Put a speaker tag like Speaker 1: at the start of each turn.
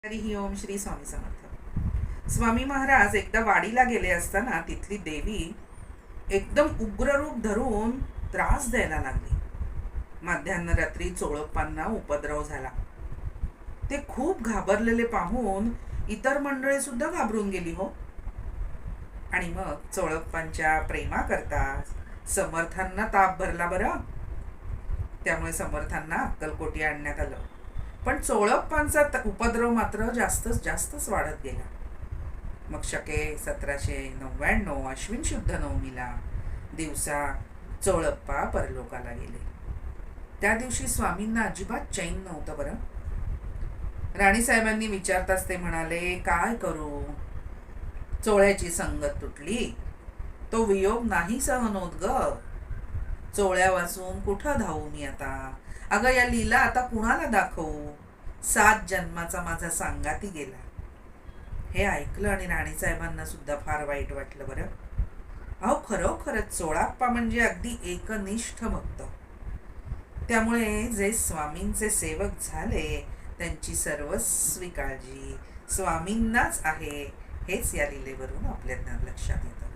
Speaker 1: हरी ओम. श्री स्वामी समर्थ. स्वामी महाराज एकदा वाडीला गेले असताना तिथली देवी एकदम उग्र रूप धरून त्रास द्यायला लागली. मध्यान्ह रात्री चोळप्पांना उपद्रव झाला. ते खूप घाबरलेले पाहून इतर मंडळी सुद्धा घाबरून गेली हो. आणि मग चोळप्पांच्या प्रेमाकरता समर्थांना ताप भरला बरं. त्यामुळे समर्थांना अक्कलकोटी आणण्यात आलं. पण चोळप्पांचा उपद्रव मात्र जास्तच वाढत गेला. मग शके 1799 अश्विन शुद्ध नवमीला दिवसा चोळप्पा परलोकाला गेले. त्या दिवशी स्वामींना अजिबात चैन नव्हतं बरं. राणीसाहेबांनी विचारताच ते म्हणाले, काय करू, चोळ्याची संगत तुटली, तो वियोग नाही सहन होत ग. चोळ्या वाचून कुठं धावू मी आता. अगं या लीला आता कुणाला दाखवू. 7 जन्माचा माझा सांगाती गेला. हे ऐकलं आणि राणीसाहेबांना सुद्धा फार वाईट वाटलं बरं. अहो खरोखरच चोळाप्पा म्हणजे अगदी एकनिष्ठ भक्त. त्यामुळे जे स्वामींचे सेवक झाले त्यांची सर्वस्वी काळजी स्वामींनाच आहे हेच या लीलेवरून आपल्या लक्षात येतं.